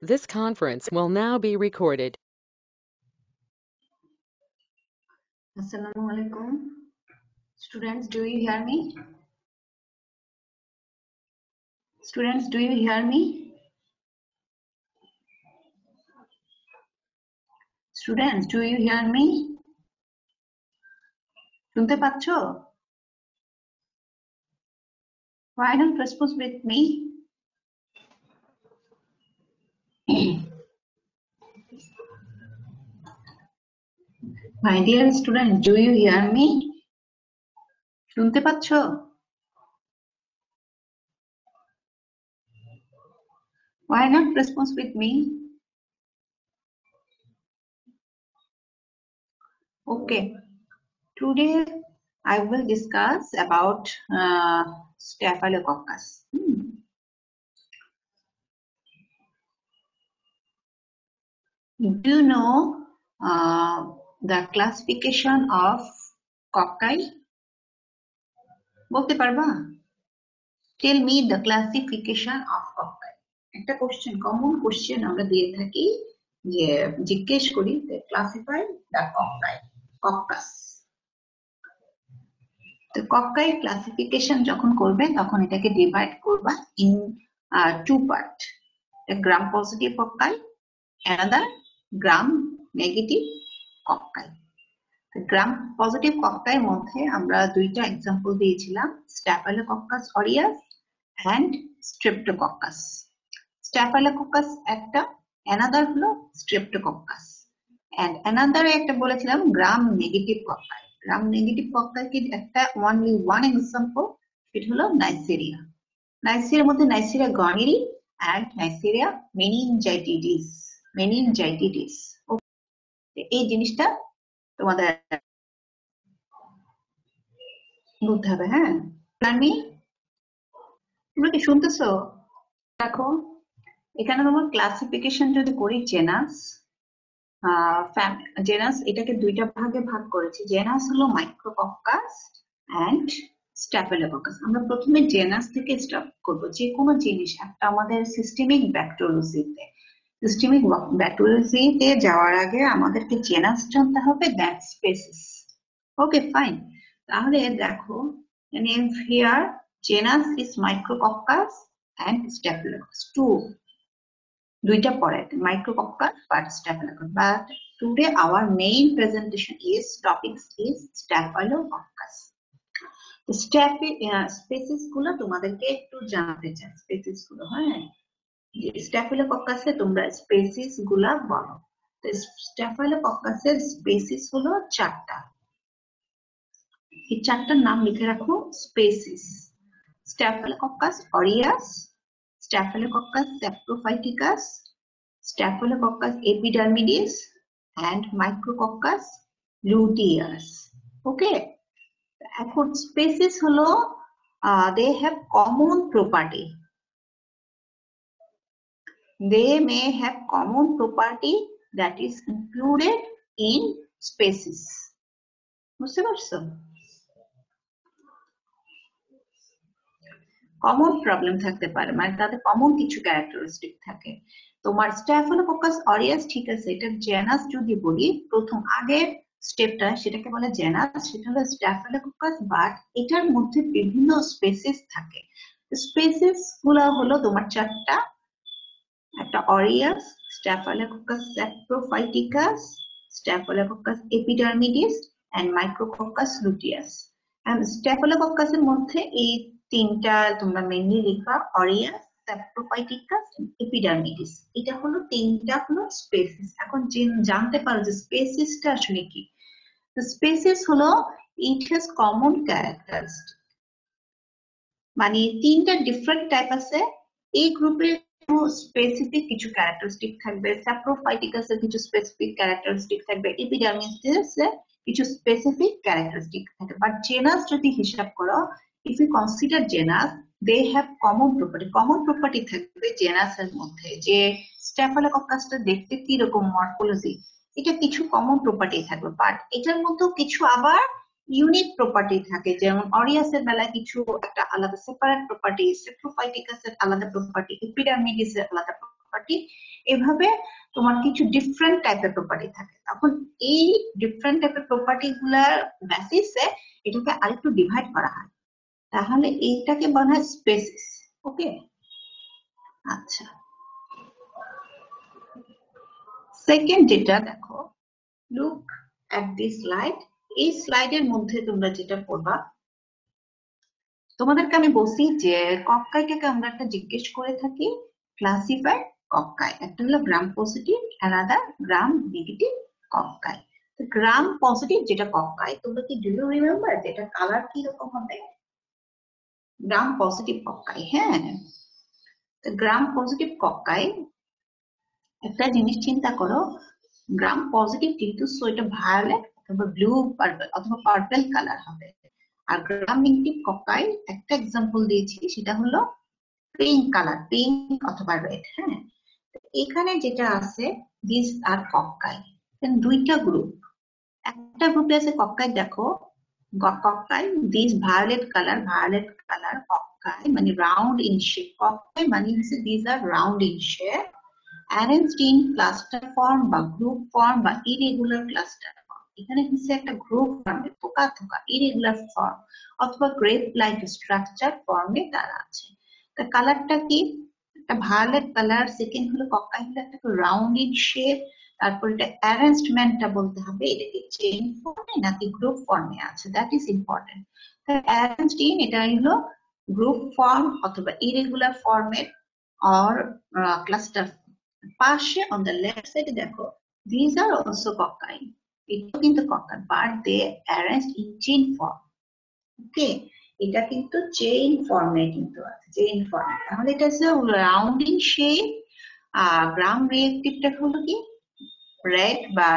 This conference will now be recorded. Assalamu alaikum. Students, do you hear me? Students, do you hear me? Students, do you hear me? শুনতে পাচ্ছো? Why don't respond with me? My dear students, do you hear me? শুনতে পাচ্ছো? Why not respond with me? Okay. Today I will discuss about Staphylococcus. Do you know the classification of cocci? বলতে পারবা? Tell me the classification of cocci. একটা question, common question আমরা দিয়ে থাকি, যে জিজ্ঞেস করি ক্লাসিফাই দ্য cocci, coccus. তো cocci ক্লাসিফিকেশন যখন করবে তখন এটাকে ডিভাইড করবা into part, gram positive cocci, another gram negative cocci. Gram positive cocci এর মধ্যে আমরা দুইটা এক্সাম্পল দিয়েছিলাম, Staphylococcus aureus and Streptococcus. Staphylococcus একটা, another হলো Streptococcus, and another একটা বলেছিলাম গ্রাম নেগেটিভ cocci. গ্রাম নেগেটিভ cocci কি একটা only one example, সেটা হলো Neisseria. Neisseria মধ্যে Neisseria gonorrhoeae and Neisseria meningitidis. এই জিনিসটা তোমাদের বুঝতে হবে। হ্যাঁ, আমি তোমরা কি শুনতেছো? দেখো এখানে তোমার ক্লাসিফিকেশন যদি করি জেনাস, জেনাস এটাকে দুইটা ভাগে ভাগ করেছি। জেনাস হলো মাইক্রোকক্কাস এন্ড স্ট্যাফিলোকক্কাস। আমরা প্রথমে জেনাস থেকে স্টার্ট করব। যে কোনো জিনিস একটা আমাদের সিস্টেমিক ব্যাকটেরিওলজিতে, সিস্টেমিক ব্যাকটেরিওলজিতে যাওয়ার আগে আমাদেরকে জেনাস জানতে হবে, দ্যাট স্পেসিস। Okay fine. তাহলে দেখো here genus is Micrococcus and Staphylococcus. দুইটা পড়ে, Micrococcus but Staphylococcus. But today our main presentation is topics is Staphylococcus. Species গুলো তোমাদেরকে একটু জানাতে চাই, স্পেসিস গুলো। হ্যাঁ, Staphylococcus এ তোমরা স্পেসিস গুলা বলো। তো Staphylococcus এর স্পেসিস হলো চারটা। এই চারটার নাম লিখে রাখো species: Staphylococcus aureus, Staphylococcus saprophyticus, Staphylococcus epidermidis, and Micrococcus luteus. Okay, এখন স্পেসিস হলো they have common property. They may have common property that is included in species. বুঝতে পারছো? কমন প্রবলেম থাকতে পারে, মানে তাদের কমন কিছু ক্যারেক্টারিস্টিক থাকে। তোমার স্ট্যাফিলোকোকাস অরিয়াস, ঠিক আছে, এটা জেনাস যদি বলি, প্রথম আগের স্টেপটা সেটাকে বলে জেনাস, সেটা হলো স্ট্যাফিলোকোকাস, বাট এটার মধ্যে বিভিন্ন স্পেসিস থাকে। স্পেসিস গুলো হলো তোমার চারটা, একটা aureus, Staphylococcus saprophyticus, Staphylococcus epidermidis and Micrococcus luteus. And Staphylococcus এর মধ্যে এই তিনটা তোমরা মেইনলি লিখবা, অরিয়াস, স্যাপ্রোফাইটিকাস, এপিডার্মিডিস। এটা হলো তিনটা হলো স্পেসিস। এখন জানতে পারো যে স্পেসিসটা আসলে কি। স্পেসিস হলো ইট হ্যাজ কমন ক্যারেক্টারিস্টিক, মানে তিনটা ডিফারেন্ট টাইপ আছে। এই গ্রুপে স্পেসিফিক কিছু ক্যারেক্টারিস্টিক থাকবে, স্যাপ্রোফাইটিকাসের কিছু স্পেসিফিক ক্যারেক্টারিস্টিক থাকবে, এপিডার্মিডিসের কিছু স্পেসিফিক ক্যারেক্টারিস্টিক থাকবে। বাট জেনাস যদি হিসাব করো, if you consider genus, they have common property. Common property থাকবে জেনাসের মধ্যে, যে স্ট্যাফিলোকক্কাসটা দেখতে কি রকম মরফোলজি, এটা কিছু কমন প্রপার্টি থাকবে। বাট এটার মধ্যেও কিছু আবার ইউনিক প্রপার্টি থাকে, যেমন অরিয়াসের বেলায় কিছু একটা আলাদা সেপারেট প্রপার্টি, স্যাপ্রোফাইটিকাসের আলাদা প্রপার্টি, এপিডার্মিডিসের আলাদা প্রপার্টি, এভাবে তোমার কিছু ডিফারেন্ট টাইপের প্রপার্টি থাকে। তখন এই ডিফারেন্ট টাইপের প্রপার্টি গুলার বেসিসে এটাকে আরেকটু ডিভাইড করা হয়, তাহলে এইটাকে বলা হয় স্পেসিস। ওকে, আচ্ছা, সেকেন্ড যেটা দেখো, লুক এট দিস স্লাইড। এই স্লাইডের মধ্যে তোমরা যেটা পড়বা, তোমাদেরকে আমি বলছি যে কক্কাইটাকে আমরা একটা জিজ্ঞেস করে থাকি ক্লাসিফাই কক্কাই। একটা হলো gram positive, another gram negative কক্কাই। তো গ্রাম পজিটিভ যেটা কক্কাই, তোমরা কি ডু ইউ রিমেম্বার যেটা কালার কি রকম হবে? গ্রাম পজিটিভ কক্কাই, হ্যাঁ। তো গ্রাম পজিটিভ কক্কাই, একটা জিনিস চিন্তা করো, গ্রাম পজিটিভ কিন্তু সো এটা ভায়োলেট অথবা ব্লু পার্পল অথবা পার্পল কালার হবে। আর গ্রাম নেগেটিভ কক্কাই একটা এক্সাম্পল দিয়েছি, সেটা হলো পিঙ্ক কালার, পিঙ্ক অথবা রেড। হ্যাঁ, এখানে যেটা আছে দিস আর কক্কাই, দুইটা গ্রুপ। একটা গ্রুপে আছে কক্কাই, দেখো cocci this violet colour cocci মানে রাউন্ড ইন শেপ। কক্কাই মানে হচ্ছে this are round in shape, arranged in cluster form বা group form বা irregular cluster form। এখানে হচ্ছে একটা গ্রুপ ফর্মে থোকা থোকা irregular form অথবা গ্রেপ লাইক স্ট্রাকচার ফর্মে তারা আছে। তা কালারটা কি? একটা ভায়োলেট কালার। সেকেন্ড হলো কক্কাই হলো একটা রাউন্ড ইন শেপ। তারপর এটা অ্যারেঞ্জমেন্টটা বলতে হবে, এটা কি চেইন ফর্মে নাকি গ্রুপ ফর্মে আছে, that is important. Arranged in এটা হলো গ্রুপ ফর্ম অথবা ইরেগুলার ফর্মের or cluster। পাশে on the left side দেখো, these are also cocci, এটা কিন্তু কক্কাই but they arranged in chain form। ওকে, এটা কিন্তু চেইন ফর্মে কিন্তু আছে, চেইন ফর্মে। তাহলে এটা হচ্ছে রাউন্ড ইন শেপ। গ্রাম রিয়েক্টিভটা হলো কি রেড বা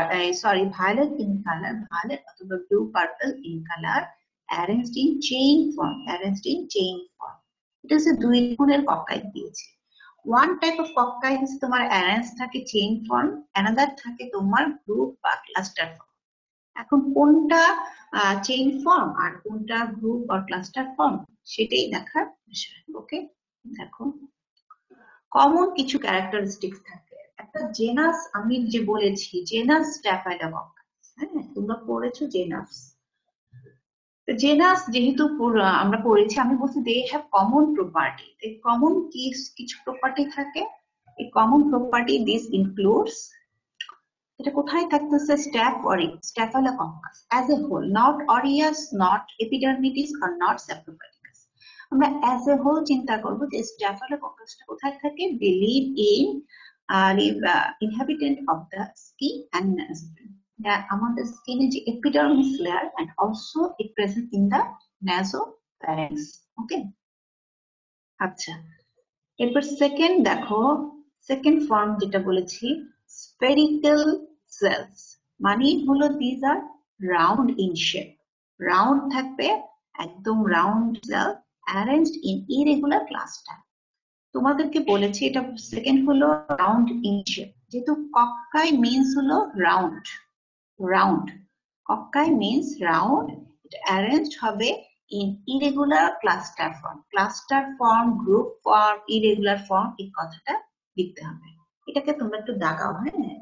sorry violet in colour, violet অথবা blue purple in colour, arranged in chain form, arranged in chain form। এটা হচ্ছে দুই গুণের কক্কাই দিয়েছে। ওয়ান টাইপ অফ কক্কাই হচ্ছে তোমার অ্যারেঞ্জ থাকে চেইন ফর্ম, অ্যানাদার থাকে তোমার গ্রুপ বা ক্লাস্টার ফর্ম। এখন কোনটা চেইন ফর্ম আর কোনটা গ্রুপ বা ক্লাস্টার ফর্ম সেটাই দেখার বিষয়। ওকে, দেখো কমন কিছু ক্যারেক্টারিস্টিক্স থাকে। একটা জেনাস, আমি যে বলেছি জেনাস স্ট্যাফাইডা কক্কাই, হ্যাঁ তোমরা পড়েছো জেনাস। জেনাস যেহেতু আমরা পড়েছি, আমি বলছি they have common property. Common কিছু প্রপার্টি থাকে, এই কমন প্রপার্টি দিস ইনক্লুডস, এটা কোথায় থাকতেছে Staphylococcus as a whole, not aureus, not epidermidis আর নট স্যাপ্রোফাইটিকাস। আমরা অ্যাজ এ হোল চিন্তা করবো যে স্ট্যাফাইলোকক্কাসটা কোথায় থাকে। They live in inhabitant of the skin and nasophil. আমাদের স্কিনে যে epidermis layer and also it present in the nasopharynx. Okay, আচ্ছা, এরপর সেকেন্ড দেখো, সেকেন্ড ফর্ম যেটা বলেছি স্ফেরিক্যাল সেলস, মানে হলো these are round in shape, round থাকবে, একদম round cell arranged in irregular cluster. তোমাদেরকে বলেছি এটা সেকেন্ড হলো রাউন্ড ইন শেপ, যেহেতু কক্কাই মিন্স হলো round, round cocci means round, এটা অ্যারেঞ্জড হবে in irregular cluster form, cluster form, group form, irregular form, এই কথাটা লিখতে হবে। এটাকে তোমরা একটু দাগাও। হ্যাঁ,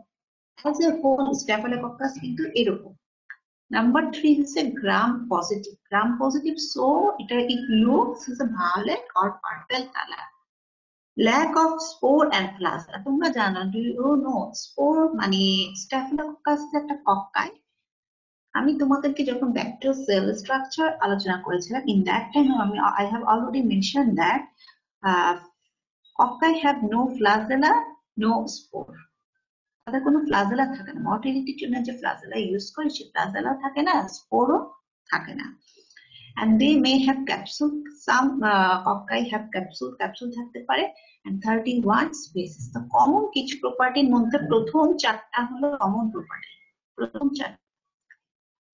as a whole স্ট্যাফিলোকক্কাস কিন্তু এরকম। নাম্বার 3 হচ্ছে gram positive. Gram positive, so এটা it looks as a violet or purple color, lack of spore and flagella। তোমরা জানো, do you know spore মানে স্ট্যাফিলোকক্কাস একটা কক্কাই। আমি তোমাদেরকে যখন ব্যাকটেরিয়াল সেল স্ট্রাকচার আলোচনা করেছিলাম, ইন দ্যাট টাইম আমি I have already mention that cocci have no flagella, no spore. তাদের কোনো ফ্লাজেলা থাকে না, মর্টিলিটির জন্য যে ফ্লাজেলা ইউজ করে সে ফ্লাজেলাও থাকে না, স্পোরও থাকে না। and they may have capsule, some cocci have capsule থাকতে পারে, and 31 species। তো কমন কিছু প্রপার্টির মধ্যে প্রথম চারটা হলো কমন প্রপার্টি। প্রথম চারটা,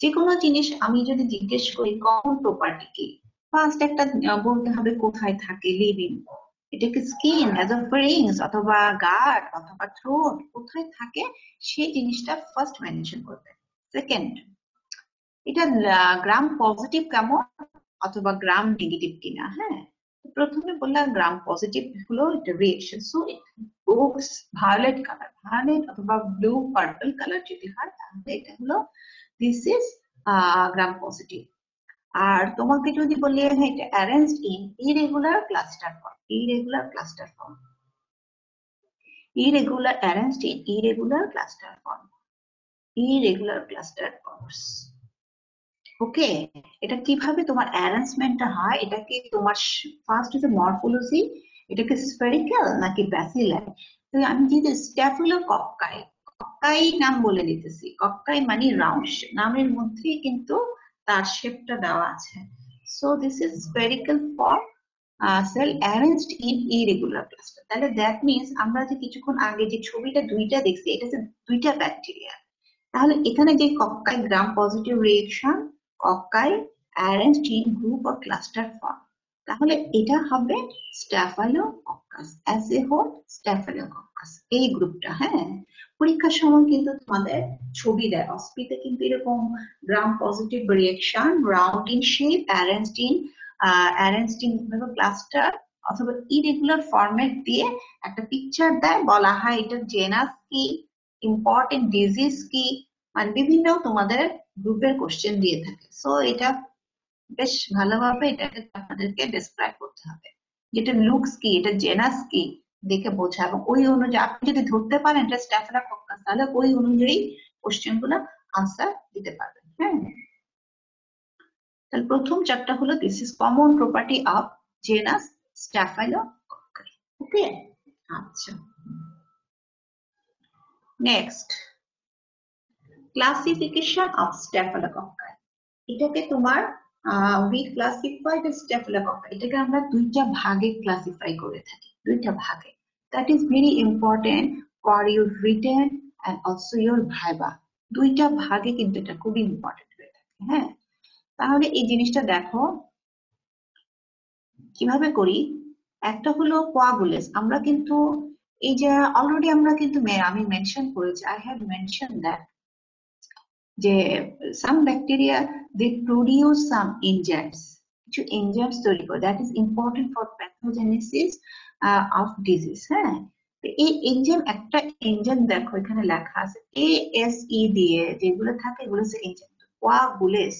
যে কোনো জিনিস আমি যদি জিজ্ঞেস করি কমন প্রপার্টি কি, ফার্স্ট একটা বলতে হবে কোথায় থাকে, লিভিং। এটা কি স্কিন, এজোফেরিংস অথবা গার্ড অথবা থ্রোট, কোথায় থাকে সেই জিনিসটা ফার্স্ট মেনশন করবে। সেকেন্ড, এটা গ্রাম পজিটিভ কেমন অথবা গ্রাম নেগেটিভ কিনা। হ্যাঁ, প্রথমে বললাম গ্রাম পজিটিভ হলো এটা রিয়েকশন, সো গোস ভায়োলেট কালার, ভায়োলেট অথবা ব্লু পার্পল কালার যদি হয় তাহলে এটা হলো দিস ইজ গ্রাম পজিটিভ। আর তোমাকে যদি বলি হ্যাঁ এটা arranged in irregular cluster form, irregular cluster form, irregular arranged in irregular cluster form, irregular cluster forms। ওকে, এটা কিভাবে তোমার অ্যারেঞ্জমেন্টটা হয়, এটা কি তোমার ফার্স্ট হচ্ছে মরফোলজি, এটা কি স্ফেরিক্যাল নাকি ব্যাসিলার। তো আমি যদি স্ট্যাফিলোকক্কাই, কক্কাই নাম বলে দিতেছি, কক্কাই মানে রাউন্ড, নামের মধ্যে কিন্তু তার শেপটা দেওয়া আছে। So this is spherical form, cell arranged in irregular cluster. তাহলে দ্যাট মিনস আমরা যে কিছুক্ষণ আগে যে ছবিটা দুইটা দেখছি এটা হচ্ছে দুইটা ব্যাকটেরিয়া, তাহলে এখানে যে cocci gram positive reaction, cocci arranged in group or cluster form, তাহলে এটা হবে staphylococcus as a whole, staphylococcus এই গ্রুপটা। হ্যাঁ, পরীক্ষার সময় কিন্তু তোমাদের ছবি দেয়, অস্পিতে কিন্তু এরকম গ্রাম positive reaction round in shape arranged in cluster অথবা ইরেগুলার ফরম্যাট দিয়ে একটা পিকচার দেয়, বলা হয় এটা জেনাস কি, ইম্পর্টেন্ট ডিজিজ কি, মানে বিভিন্ন তোমাদের গ্রুপের কোশ্চেন দিয়ে থাকে। সো এটা বেশ ভালোভাবে এটাকে আপনাদেরকে ডেসক্রাইব করতে হবে, যেটা লুকস কি, এটা জেনাস কি দেখে বোঝা, এবং ওই অনুযায়ী আপনি যদি ধরতে পারেন এটা স্ট্যাফিলোকক্কাস তাহলে ওই অনুযায়ী কোশ্চেন গুলো আনসার দিতে পারবেন। হ্যাঁ, তাহলে প্রথম চ্যাপ্টার হলো this is common property of genus Staphylococci. Okay, আচ্ছা নেক্সট ক্লাসিফিকেশন অফ স্ট্যাফিলোকক্কাই। এটাকে তোমার উই ক্লাসিফাই দ্য স্ট্যাফিলোকক্কাই, এটাকে আমরা দুইটা ভাগে ক্লাসিফাই করে থাকি, দুইটা ভাগে। That is very important for your written and also your viva, দুইটা ভাগে কিন্তু এটা খুবই ইম্পর্টেন্ট হয়ে থাকে। হ্যাঁ, তাহলে এই জিনিসটা দেখো কিভাবে করি। একটা হলো কোয়াগুলেস, আমরা কিন্তু এই যে অলরেডি আমরা কিন্তু আমি মেনশন করেছি, আই হ্যাভ মেনশন দ্যাট যে সাম ব্যাকটেরিয়া দে প্রডিউস সাম এনজাইমস, কিছু এনজাইমস তৈরি করে, that is important for pathogenesis of disease. হ্যাঁ, এই এনজাইম, একটা এনজাইম দেখো এখানে লেখা আছে ASE দিয়ে যেগুলো থাকে এগুলো হচ্ছে এনজাইম। কোয়াগুলেস,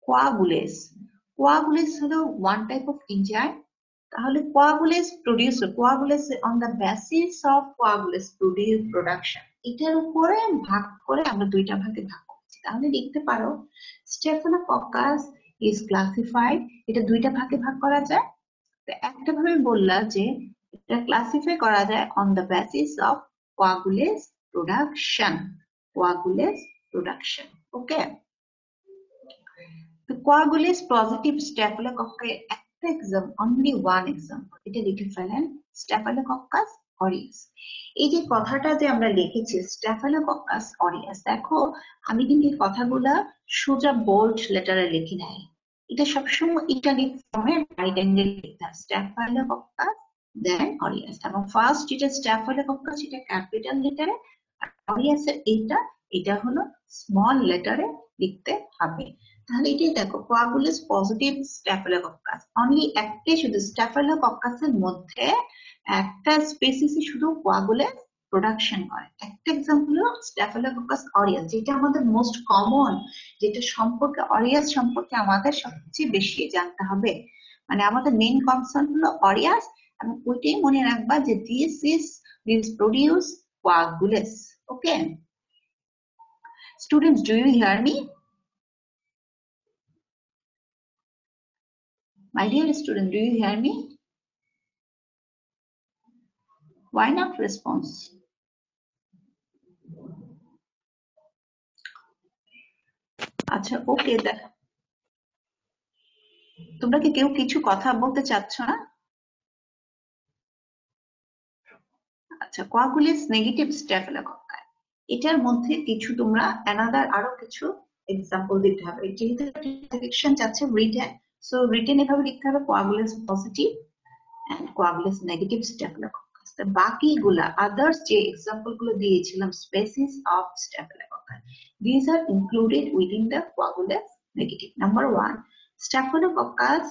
কোয়াগুলেস, কোয়াগুলেস হলো ওয়ান টাইপ অফ এনজাইম। তাহলে coagulase producer, coagulase on the basis of coagulase production, এটার উপরে ভাগ করে আমরা দুইটা ভাগে ভাগ করছি। তাহলে দেখতে পারো স্টেফিলোকক্কাস ইজ ক্লাসিফাইড, এটা দুইটা ভাগে ভাগ করা যায়। একটা ভাবে বললা যে এটা ক্লাসিফাই করা যায় on the basis of coagulase production, coagulase production. Okay, তো কোয়াগুলেস পজিটিভ স্টেফিলোকক্কাই একটা এক্সাম্পল, অনলি ওয়ান এক্সাম্পল, এটা লিখে ফেলেন স্টেফিলোকক্কাস অরিয়াস। এই যে কথাটা যে আমরা লিখেছি স্টেফিলোকক্কাস অরিয়াস, দেখো আমি কিন্তু এই কথাগুলা সোজা বোল্ড লেটারে লিখি নাই, এটা সবসময় ইটালিক ফর্মে রাইট অ্যাঙ্গেল লিখতে হয়, স্টেফিলোকক্কাস দেন অরিয়াস, এবং ফার্স্ট যেটা স্টেফিলোকক্কাস সেটা ক্যাপিটাল লেটারে, আর অরিয়াসের এটা হলো স্মল লেটারে লিখতে হবে। তাহলে এটাই দেখো কোয়াগুলেস পজিটিভ স্ট্যাফিলোকক্কাস, অনলি একটাই শুধু স্ট্যাফিলোকক্কাসের মধ্যে একটা স্পেসিসই শুধু কোয়াগুলেস প্রোডাকশন করে। একটা এক্সাম্পল হলো স্ট্যাফিলোকক্কাস অরিয়াস, যেটা আমাদের মোস্ট কমন, যেটা সম্পর্কে অরিয়াস সম্পর্কে আমাদের সবচেয়ে বেশি জানতে হবে, মানে আমাদের মেইন কনসার্ন হলো অরিয়াস, এবং ওইটাই মনে রাখবা যে this produce coagulase. Okay students, do you hear me? My dear student, do you hear me? Why not response? আচ্ছা ওকে, তোমরা কি কেউ কিছু কথা বলতে চাচ্ছ না? আচ্ছা, কোয়াগুলেস নেগেটিভ স্ট্যাফিলোকক্কাই, এটার মধ্যে কিছু তোমরা অ্যানাদার আরো কিছু এক্সাম্পল দিতে হবে, যেহেতু ডিরেকশন চাচ্ছে রিটেন, সো রিটেন এভাবে লিখতে হবে coagulase positive and coagulase negative Staphylococcus. বাকিগুলা আদার্স যে এক্সাম্পল গুলো দিয়েছিলাম species of Staphylococci, these are included within the coagulase negative. Number one, Staphylococcus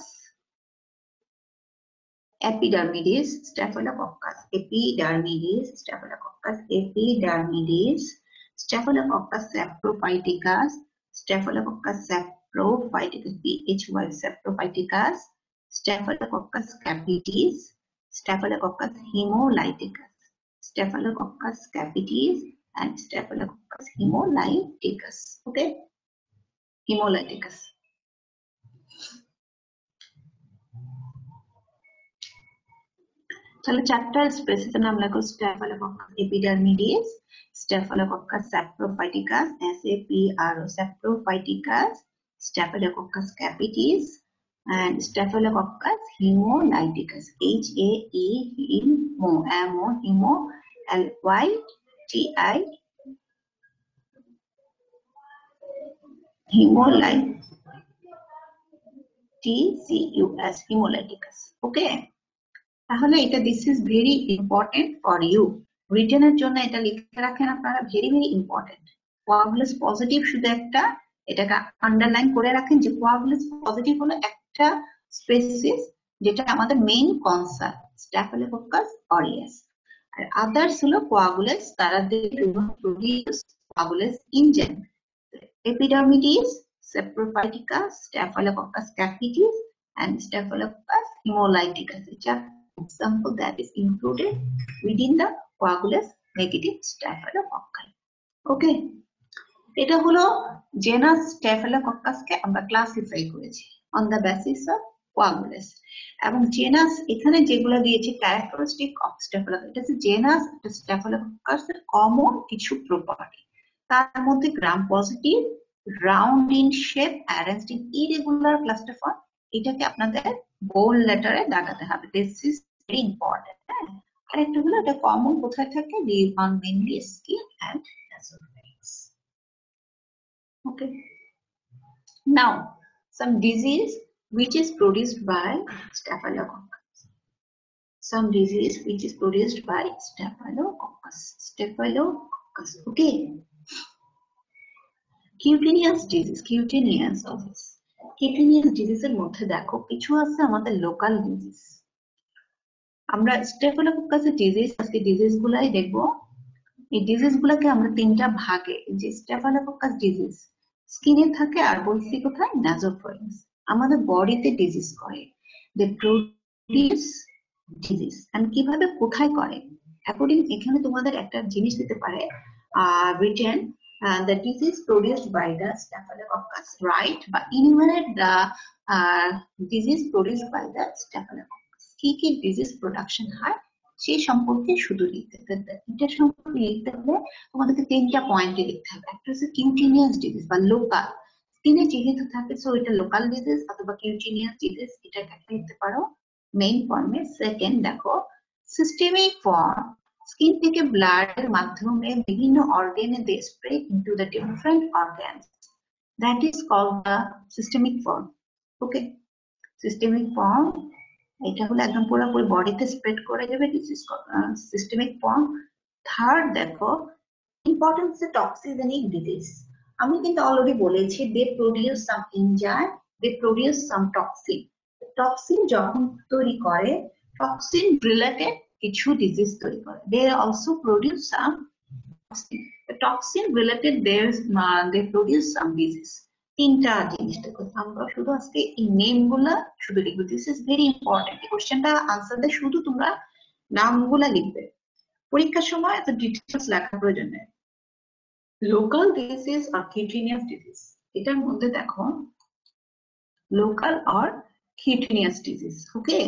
epidermidis, staphylococcus, epidermidis, staphylococcus, epidermidis, staphylococcus saprophyticus, staphylococcus saprophyticus, PHY saprophyticus, staphylococcus capitis, staphylococcus hemolyticus, staphylococcus capitis, and staphylococcus hemolyticus. Okay, hemolyticus. তাহলে চারটা স্পেসিসের নাম লেখো, Staphylococcus epidermidis, Staphylococcus saprophyticus, SAPRO saprophyticus, Staphylococcus capitis, and Staphylococcus hemolyticus, HAE hemo, hemo, LYTI, hemolyticus, hemolyticus. Okay, তাহলে এটা this is very important for you, রিটেনের জন্য এটা লিখে রাখেন আপনারা, very very important. Coagulase positive শুধু একটা, এটাকে আন্ডারলাইন করে রাখেন যে কোয়াগুলাস পজিটিভ হলো একটা স্পেসিস যেটা আমাদের মেইন কনসার্ন, স্ট্যাফিলোকক্কাস অরিয়াস। আর আদার্স হলো কোয়াগুলাস, তারা produce coagulase enzyme, epidermidis, saprophyticus, Staphylococcus capitis, and Staphylococcus hemolyticus, which are example that is included within the coagulous negative staphylococci. Okay, এটা হলো জেনাস স্ট্যাফিলোকক্কাস কে আমরা classify করেছি on the basis of coagulus, এবং genus এখানে যেগুলো দিয়েছে characteristic of Staphylococcus, এটা হচ্ছে জেনাস স্ট্যাফিলোকক্কাস এর কমন কিছু প্রপার্টি, তার মধ্যে gram positive, round in shape, arranged in irregular cluster form, এটাকে আপনাদের বোল্ড লেটারে দাগাতে হবে, দিস ইজ ভেরি ইম্পর্টেন্ট। আরেকটা হলো এটা কমন কোথায় থাকে, live on mainly skin and nasopharynx. Okay, now some disease which is produced by staphylococcus, some disease which is produced by staphylococcus. Okay, cutaneous disease, cutaneous disease এর মধ্যে দেখো কিছু আছে আমাদের লোকাল ডিজিজ। আমরা স্ট্যাফিলোকক্কাসের ডিজিজ, আজকে ডিজিজ গুলাই দেখবো। এই ডিজিজ গুলাকে আমরা তিনটা ভাগে, যে স্ট্যাফিলোকক্কাস ডিজিজ স্কিনে থাকে, আর বলছি কোথায়, নাসোফারিংস, আমাদের বডিতে ডিজিজ করে, দে প্রোডিউস ডিজিজ। এন্ড কিভাবে কোথায় করে, অ্যাকর্ডিং এখানে তোমাদের একটা জিনিস দিতে পারে written, the disease produced by the staphylococcus, right? But enumerate the disease produced by the staphylococcus. কি disease production হয় সেই সম্পর্কে শুধু লিখতে হবে। এটা সম্পর্কে লিখতে হলে তোমাদেরকে তিনটা পয়েন্টে লিখতে হবে। একটা হচ্ছে কিউটিনিয়াস ডিজিজ বা লোকাল, স্কিনে যেহেতু থাকে সো এটা লোকাল ডিজিজ অথবা কিউটিনিয়াস ডিজিজ, এটাকে লিখতে পারো মেইন ফর্মে। সেকেন্ড দেখো সিস্টেমিক ফর্ম, স্কিন থেকে ব্লাডের মাধ্যমে বিভিন্ন অর্গানে they spread into the different organs, that is called the systemic form. Okay, systemic form এটা হলো একদম পুরোপুরি বডিতে স্প্রেড করে যাবে, this is systemic form. Third দেখো ইম্পর্টেন্স টক্সিজেনিক ডিজিজ, আমি কিন্তু অলরেডি বলেছি they produce some enzyme, they produce some toxin. Toxin যখন তৈরি করে, টক্সিন রিলেটেড কিছু ডিজিজ তৈরি করে, they also produce some toxin, the toxin related they produce some disease। তিনটা জিনিস দেখো, আমরা শুধু আজকে এই নেম গুলা শুধু লিখবো, দিস ইজ ভেরি ইম্পর্টেন্ট। এই কোশ্চেনটা আনসার দিয়ে শুধু তোমরা নামগুলা লিখবে, পরীক্ষার সময় এত ডিটেইলস লেখার প্রয়োজন নেই। লোকাল ডিজিজ আর কিউটিনিয়াস ডিজিজ, এটার মধ্যে দেখো লোকাল আর কিউটিনিয়াস ডিজিজ। ওকে,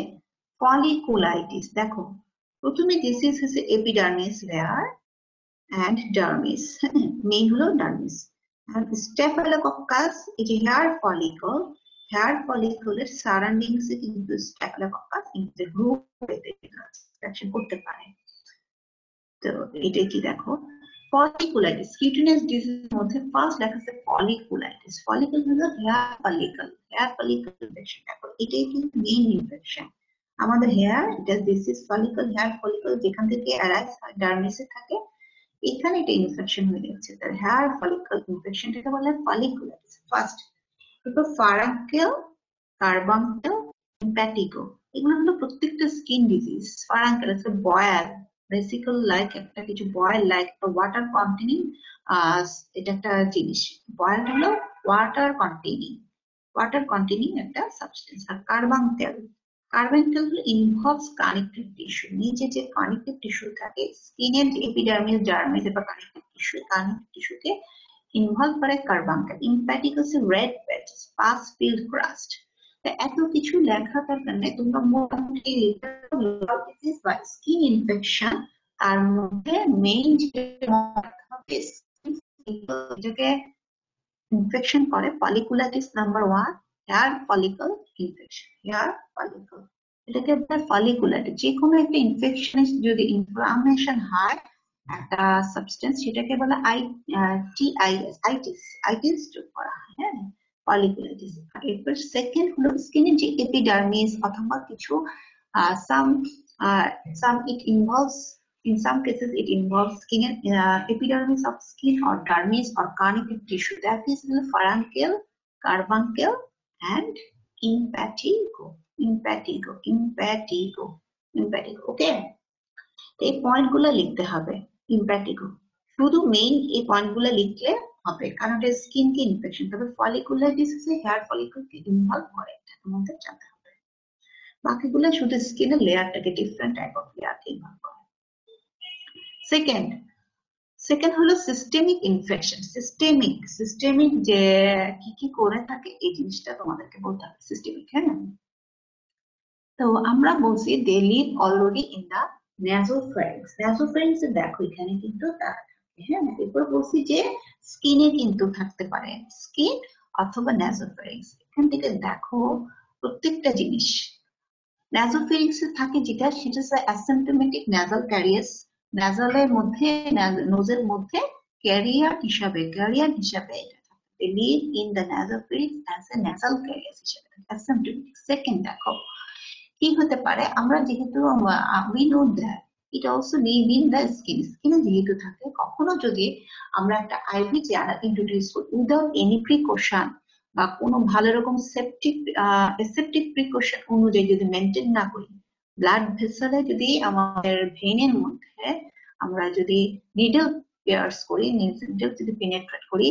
ফলিকুলাইটিস দেখো প্রথমে ডিজিজ হচ্ছে epidermis layer and dermis, main হলো ডার্মিস। and স্ট্যাফিলোকক্কাস এই যে হেয়ার ফলিকলের সারাউন্ডিংস এ কিন্তু স্ট্যাফিলোকক্কাস ইনটু গ্রুপ ইনফেকশন করতে পারে। তো এটা কি দেখো ফলিকুলাইটিস, কিউটিনিয়াস ডিজিজের মধ্যে ফার্স্ট লেখা আছে ফলিকুলাইটিস। ফলিকল হলো হেয়ার ফলিকল ইনফেকশন। এখন এটাই কিন্তু মেইন ইনফেকশন আমাদের hair, this is follicle, hair follicle যেখান থেকে অ্যারাইজ হয় ডার্মিসে থাকে, এখানে এটা ইনফেকশন হয়ে যাচ্ছে, তার হেয়ার ফলিকল ইনফেকশনটাকে বলা হয় ফলিকুলাইটিস। ফার্স্ট এরপর ফারাঙ্কেল, কার্বাঙ্কেল, ইম্প্যাটিগো, এগুলো হলো প্রত্যেকটা skin disease. Furuncle boil, basically like একটা কিছু বয়েল লাইক ওয়াটার কন্টেনিং, এটা একটা জিনিস। বয়েল হলো ওয়াটার কন্টেনিং একটা সাবস্টেন্স। আর carbuncle, carbuncle involves connective tissue. নিচে যে কানেক্টিভ টিস্যু থাকে স্কিনের, যে এপিডার্মিস জার্মিস বা কানেক্টিভ টিস্যুকে ইনভলভ করে carbuncle. Impetigo red patches, pus filled crust. এত কিছু লেখা দরকার নেই, তোমরা মোটামুটি ডিজিজ বা স্কিন ইনফেকশন তার মধ্যে মেইন যেটাকে ইনফেকশন করে folliculitis number 1, hair follicle infection. Hair follicle এটাকে ফলিকুলাইটিস, যে কোনো একটা ইনফেকশন যদি ইনফ্লামেশন হয় একটা সাবস্টেন্স, সেটাকে বলে আইটিস যোগ করা হয়। হ্যাঁ, ফলিকুলাইটিস। এরপর সেকেন্ড হলো স্কিনের যে এপিডার্মিস অথবা কিছু some it involves, in some cases it involves skin, epidermis of skin or dermis or connective tissue, that is the furuncle, carbuncle and impetigo. Okay, এই পয়েন্ট গুলো লিখতে হবে। ইম্প্যাটিগো শুধু মেইন এই পয়েন্ট গুলো লিখলে হবে, কারণ এটা স্কিন কে ইনফেকশন। তবে ফলিকুলার ডিজিজে হেয়ার ফলিকল কে ইনভলভ করে, এটা তোমাদের জানতে হবে। বাকিগুলো শুধু স্কিনের লেয়ারটাকে, ডিফারেন্ট টাইপ অফ লেয়ার কে ইনভলভ করে। সেকেন্ড হলো সিস্টেমিক ইনফেকশন। সিস্টেমিক যে কি করে থাকে এই জিনিসটা তোমাদেরকে বলতে হবে। সিস্টেমিক, হ্যাঁ, তো আমরা বলছি they live already in the নাসোফ্যারিংস দেখো এখানে কিন্তু তারা থাকে। হ্যাঁ, এরপর বলছি যে স্কিনে কিন্তু থাকতে পারে, স্কিন অথবা নাসোফ্যারিংস। এখান থেকে দেখো প্রত্যেকটা জিনিস নাসোফ্যারিংস এ থাকে যেটা, সেটা হচ্ছে অ্যাসিম্পটোমেটিক নাসাল ক্যারিয়ার্স। নাসালের মধ্যে, নোজের মধ্যে ক্যারিয়ার হিসাবে এটা থাকে। They live in the nasopharynx as a nasal carriers হিসাবে, অ্যাসিম্পটোমেটিক। সেকেন্ড দেখো কি হতে পারে, আমরা যেহেতু we know that it also live in the স্কিনে যেহেতু থাকে, কখনো যদি আমরা একটা আইভি চ্যানেল ইন্ট্রোডিউস করি উইদাউট এনি প্রিকশন বা কোনো ভালো রকম সেপটিক প্রিকশন অনুযায়ী যদি মেনটেন না করি, ব্লাড ভেসেলে যদি আমাদের ভেইনের মধ্যে আমরা যদি নিডল পিয়ার্স করি, নিডল যদি পেনেট্রেট করি,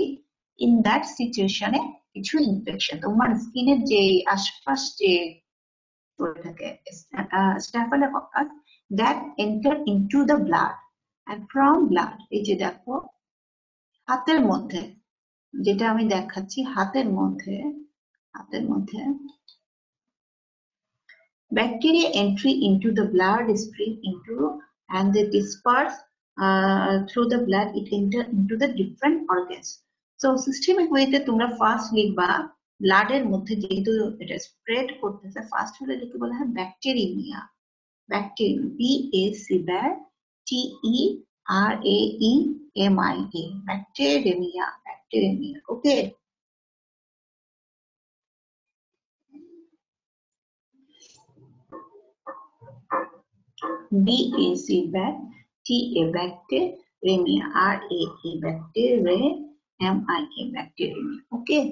ইন দ্যাট সিচুয়েশনে কিছু ইনফেকশন তোমার স্কিনের যে আশপাশ যে staphylococcus that enter into the blood, and from blood, এই যে দেখো হাতের মধ্যে, যেটা আমি দেখাচ্ছি হাতের মধ্যে bacteria entry into the blood stream into and they disperse through the blood, it enter into the different organs. So systemic way তে তোমরা ফার্স্ট লিখবা ব্লাড এর মধ্যে যেহেতু এটা স্প্রেড করতেছে, ফার্স্ট হলে লিখে বলা হয় bacteraemia. BACTEREMIA, bacteremia. Okay, BAC bacteremia, RAE bacteremia. Okay,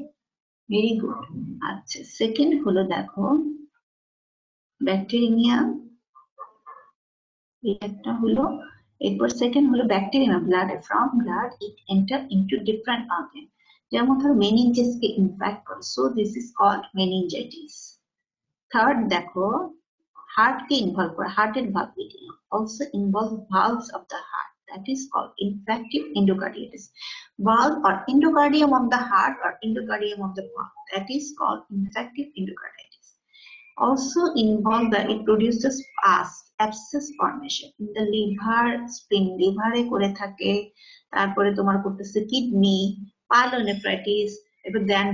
very good. আচ্ছা, সেকেন্ড হলো দেখো ব্যাকটেরিমিয়া, একটা হলো। এরপর সেকেন্ড হলো bacteria blood, from blood it enter into different organ. যেমন ধরো মেনিনজাইটিস কে ইনফেক্ট করে, so this is called meningitis. Third দেখো হার্ট কে ইনভলভ করে, হার্টের valve, it also involve valves of the heart, that is called infective endocarditis. Valve or endocardium of the heart or endocardium of the valve, that is called infective endocarditis. Also involve that it produces pus, abscess formation in the liver, spleen, liver এ করে থাকে, তারপরে তোমার করতেছে kidney, pyelonephritis, এবার দেন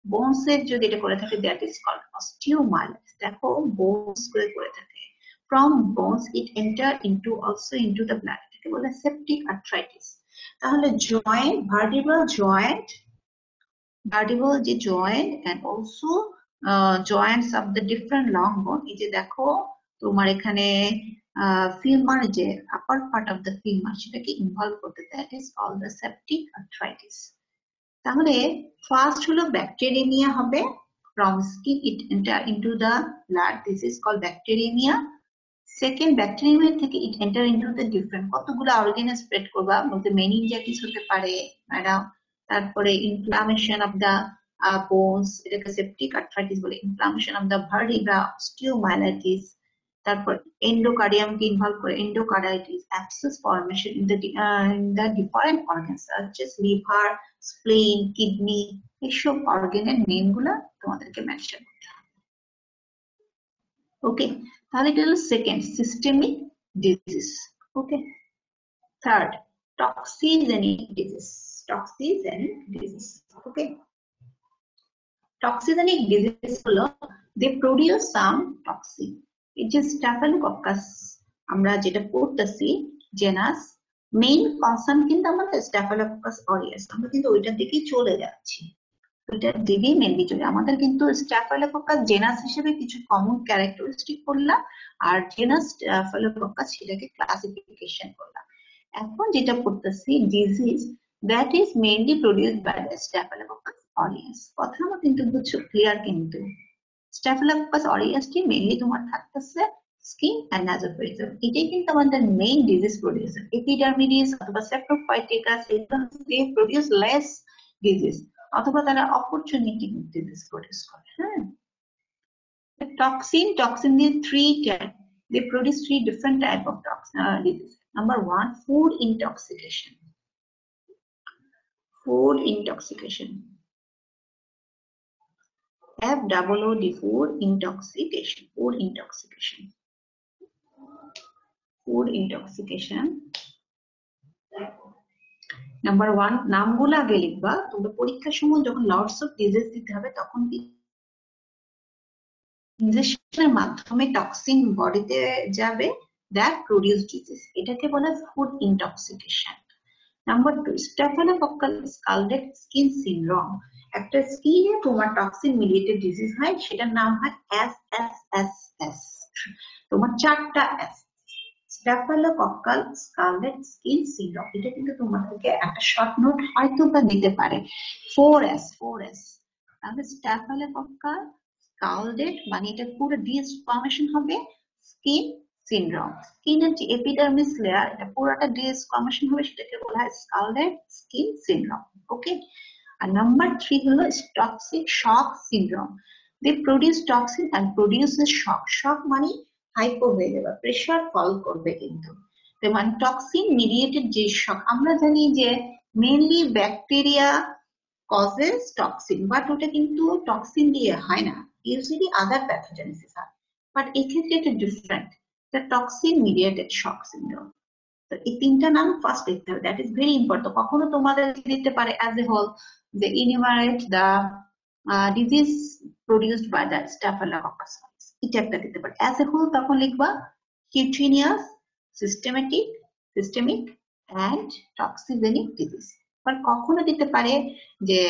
bones এর যদি এটা করে থাকে, that is called osteomyelitis. দেখো বোনস করে থাকে, from bones it enter into also into the blood, এটাকে বলে septic arthritis. তাহলে জয়েন্ট, ভার্টিব্রাল যে joint and also joints of the different long bone, এই যে দেখো তোমার এখানে ফিলমার, যে আপার পার্ট অফ দ্য ফিলমার, সেটাকে ইনভলভ করতে, that is called the septic arthritis. তাহলে ফার্স্ট হলো ব্যাকটেরিমিয়া হবে, from skin it enter into the blood. This is called bacteremia. Second, bacteremia থেকে it enter into the different কতগুলো অর্গানে স্প্রেড করবা, বলতে meningitis হতে পারে ম্যাডাম, তারপরে ইনফ্লামেশন অফ দা bones, এটাকে সেপটিক আর্থ্রাইটিস বলে, inflammation of the vertebra, osteomyelitis, তারপর এন্ডোকার্ডিয়ামকে ইনভলভ করে endocarditis, abscess formation in the different organs such as liver, spleen, kidney, এইসব অর্গানের নেম গুলা তোমাদেরকে মেনশন করতে হবে। ওকে, তাহলে এটা হলো সেকেন্ড, সিস্টেমিক ডিজিজ। ওকে, থার্ড, টক্সিজেনিক ডিজিজ। টক্সিজেনিক ডিজিজ, ওকে, টক্সিজেনিক ডিজিজ হলো দে প্রোডিউস সাম টক্সিন। এই যে স্টাফিলোকক্কাস আমরা যেটা পড়তেছি জেনাস, মেইন কনসার্ন কিন্তু আমাদের স্টাফিলোকক্কাস অরিয়াস, আমরা কিন্তু ওইটার দিকেই চলে যাচ্ছি, ওইটার দিকেই মেনলি চলে। আমাদের কিন্তু স্টাফিলোকক্কাস জেনাস হিসেবে কিছু কমন ক্যারেক্টারিস্টিক করলাম, আর জেনাস স্টাফিলোকক্কাস সেটাকে ক্লাসিফিকেশন করলাম। এখন যেটা পড়তেছি disease that is mainly produced by the Staphylococcus aureus। কথা আমার কিন্তু বুঝছো, ক্লিয়ার? কিন্তু Staphylococcus aureus টি মেইনলি তোমার থাকতেছে স্কিন এন্ড নাসোফেরিয়াম, এটাই কিন্তু আমাদের মেইন ডিজিজ প্রোডিউসার। এপিডার্মিডিস অথবা সেপ্টোফাইটিকাস they produce less disease, অথবা তারা অপরচুনিটি ডিজিজ প্রোডিউস করে। হ্যাঁ, টক্সিন দিয়ে they produce three different type of disease. Number one, food intoxication. Food intoxication, FOOD, food intoxication, food intoxication, food intoxication. Number one, নামগুলো আগে লিখবা, তোমরা পরীক্ষার সময় যখন লটস অফ ডিজিজ দিতে হবে তখন কি ইনজেকশনের মাধ্যমে টক্সিন বডিতে যাবে, দ্যাট প্রোডিউস ডিজিজ, এটাকে বলে food intoxication. Number two, staphylococcal scalded skin syndrome. একটা স্কিনে তোমার টক্সিন মিডিয়েটেড ডিজিজ হয়, সেটার নাম হয় SSSS। তোমার চারটা S, staphylococcal scalded skin syndrome. এটা কিন্তু তোমাদেরকে একটা শর্ট নোট হয়তো বা দিতে পারে, 4S। তাহলে স্টাফিলোকক্কাল স্কালডেড মানে এটা পুরো ডিএস ফর্মেশন হবে, স্কিন সিনড্রোম, স্কিনের যে এপিডার্মিস লেয়ার এটা পুরোটা ডিএস ফর্মেশন হবে, সেটাকে বলা হয় স্কালডেড স্কিন সিনড্রোম। ওকে, আর নাম্বার 3 হলো toxic shock syndrome. They produce toxin and produces shock. Shock মানে হাইপো হয়ে যাবে, প্রেসার ফল করবে, কিন্তু মানে টক্সিন মিডিয়েটেড যে শক। আমরা জানি যে mainly bacteria causes toxin, but ওটা কিন্তু টক্সিন দিয়ে হয় না, ইউজুয়ালি আদার প্যাথোজেনেসিস হয়, বাট এক্ষেত্রে এটা different, the toxin mediated shock syndrome. তো এই তিনটা নাম ফার্স্ট লিখতে হবে, দ্যাট ইজ ভেরি ইম্পর্টেন্ট। কখনো তোমাদের দিতে পারে অ্যাজ এ হোল, যে enumerate the disease produced by the Staphylococcus, এটা একটা দিতে পারে অ্যাজ এ হোল। তখন লিখবা cutaneous, systemic and toxigenic disease. আর কখনো দিতে পারে যে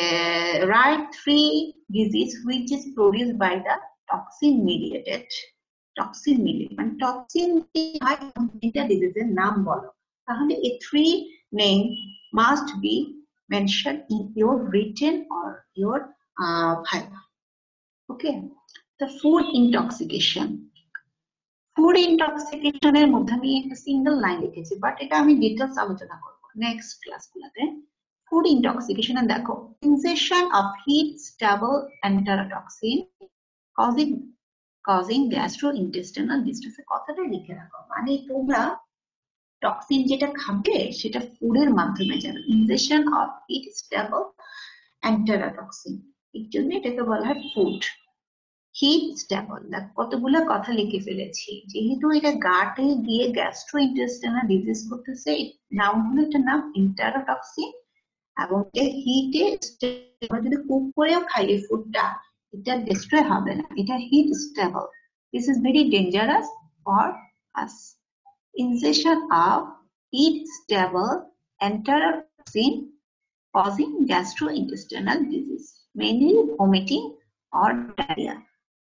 write 3 disease which is produced by the toxin mediated মানে টক্সিন হয় তিনটা ডিজিজের নাম বলো, তাহলে এই 3 name must be mention in your written or your viva. Okay, the food intoxication, food ইনটক্সিকেশনের মধ্যে আমি একটা সিঙ্গেল লাইন লিখেছি, বাট এটা আমি ডিটেলস আলোচনা করব নেক্সট ক্লাসগুলোতে। ফুড ইনটক্সিকেশনে দেখো, injection of heat stable enterotoxin causing gastrointestinal distress। কথাটা লিখে রাখো, মানে তোমরা টক্সিন যেটা খাবে সেটা ফুডের মাধ্যমে যাবে। ইনজেকশন অফ হিট স্টেবল এন্টারোটক্সিন, এর জন্য এটাকে বলা হয় ফুড হিট স্টেবল। কতগুলো কথা লিখে ফেলেছি, যেহেতু এটা গাটে গিয়ে গ্যাস্ট্রোইন্টেস্টাইনাল ডিজিজ করতেছে, নাম হলো এটার নাম এন্টারোটক্সিন, এবং হিটে যদি কুক করেও খাই এই ফুডটা, এটা ডিস্ট্রয় হবে না, এটা heat stable. This is very dangerous for us. Injection of heat stable enterotoxin causing gastrointestinal disease, mainly vomiting or diarrhea।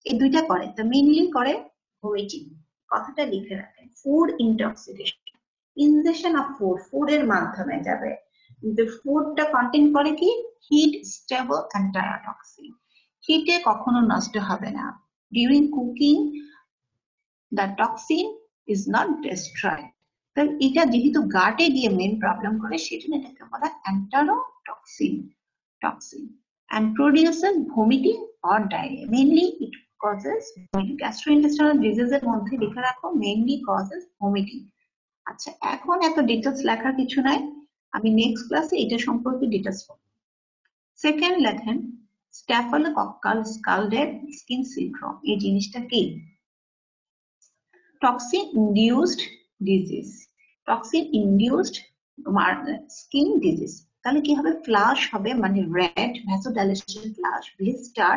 এই দুইটা করে, তো মেইনলি করে ভমিটিং। কথাটা লিখে রাখেন, food intoxication, injection of food, ফুডের মাধ্যমে যাবে। ফুডটা কন্টেইন করে কি, হিট স্টেবল এন্টারোটক্সিন। হিটে কখনো নষ্ট হবে না। During cooking the toxin is not destroyed. তো এটা যেহেতু গাটে গিয়ে মেন প্রবলেম করে, সেজন্য এটাকে বলা এন্টারোটক্সিন toxin and produces vomiting or diarrhea. Mainly it causes vomiting. Gastrointestinal disease এর মধ্যে লিখে রাখো mainly causes vomiting. আচ্ছা, এখন এত ডিটেলস লেখার কিছু নাই, আমি নেক্সট ক্লাসে এটা সম্পর্কে ডিটেলস বলবো। সেকেন্ড লেখেন স্ট্যাফিলোকক্কাল স্কালডেড স্কিন সিনড্রোম। এই জিনিসটা কি? Toxin induced disease, toxin induced skin disease. তাহলে কি হবে? ফ্লাশ হবে, মানে red vasodilation flush, blister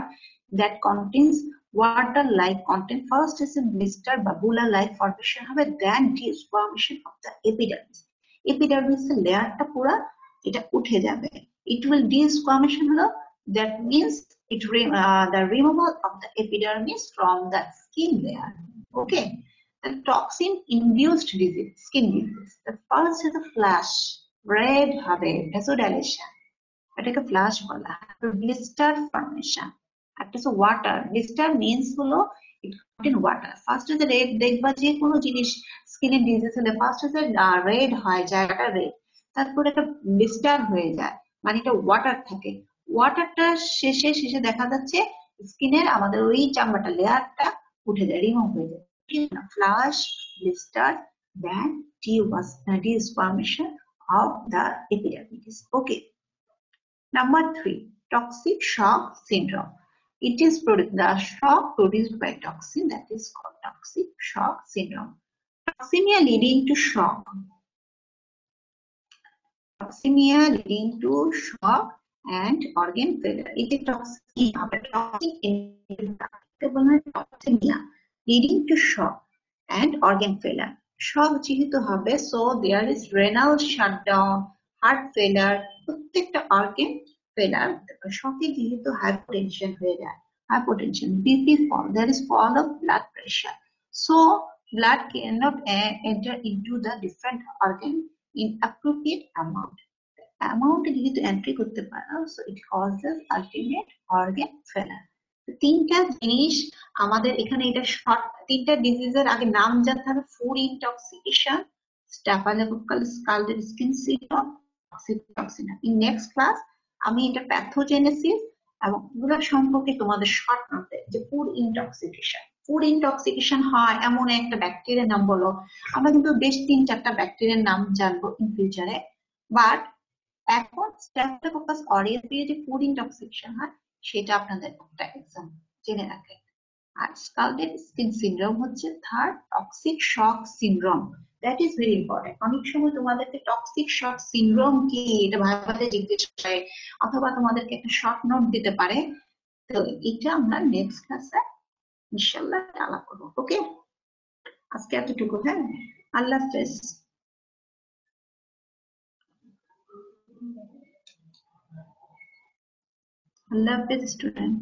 that contains water like content. First is blister বা বুলা লাইক ফর্মেশন হবে, then disformation of the epidermis. Epidermis এর লেয়ারটা পুরো এটা উঠে যাবে। ইট উইল ডিসফর্মেশন হলো, that means it the removal of the epidermis from the skin layer. Okay, the toxin induced disease, skin disease. The first is the flash, red হবে, vasodilation, এটাকে flush বলা। ব্লিস্টার ফর্মেশন, একটা হচ্ছে water. Blister means হলো it contain water. First is red, দেখবা যে কোনো জিনিস স্কিনের ডিজিজ হলে ফার্স্ট ইজ রেড হয়, জায়গাটা রেড, তারপর একটা ব্লিস্টার হয়ে যায়, মানে এটা ওয়াটার থাকে। ওয়াটারটা শেষে শেষে দেখা যাচ্ছে স্কিনের আমাদের ওই চামড়াটা লেয়ারটা উঠে যায়, রিমুভ হয়ে যায়। Flush, blister, then disformation of the epidermis. Okay. Number 3, toxic shock syndrome. It is the shock produced by toxin, that is called toxic shock syndrome. Toxemia leading to shock. Toxemia leading to shock and organ failure. It is toxemia leading to shock and organ failure. Shock যেহেতু হবে, so there is renal shutdown, heart failure, প্রত্যেকটা organ failure. শকে যেহেতু hypertension হয়ে যায়, hypertension, BP fall, there is fall of blood pressure, so blood cannot enter into the different organ in appropriate amount. Amount যেহেতু entry করতে পারে, so it causes ultimate organ failure. তিনটা জিনিস আমাদের এখানে, এটা শর্ট, তিনটা ডিজিজের আগে নাম জানতে হবে। Food intoxication, staphylococcal scalded skin syndrome, toxic toxin. In next class আমি এটা প্যাথোজেনেসিস এবং এগুলো সম্পর্কে তোমাদের শর্ট নোটে, যে ফুড ইনটক্সিকেশন। ফুড ইনটক্সিকেশন হয় এমন একটা ব্যাকটেরিয়ার নাম বলো। আমরা কিন্তু বেশ 3-4টা ব্যাকটেরিয়ার নাম জানবো ইন ফিউচারে, বাট এখন স্ট্যাফিলোকক্কাস অরিয়াস দিয়ে যে ফুড ইনটক্সিকেশন হয় সেটা আপনাদের একটা এক্সাম জেনে রাখেন। আর স্কালডেড স্কিন সিনড্রোম হচ্ছে third, toxic shock syndrome. That is very important. অনেক সময় তোমাদেরকে টক্সিক শক সিনড্রোম কি এটা ভাবে জিজ্ঞেস করে, অথবা তোমাদেরকে একটা শর্ট নোট দিতে পারে। তো এটা আমরা নেক্সট ক্লাসে ইনশাআল্লাহ আলাপ করবো। ওকে, আজকে এতটুকু। হ্যাঁ, আল্লাহ হাফেজ। Allah Hafiz student.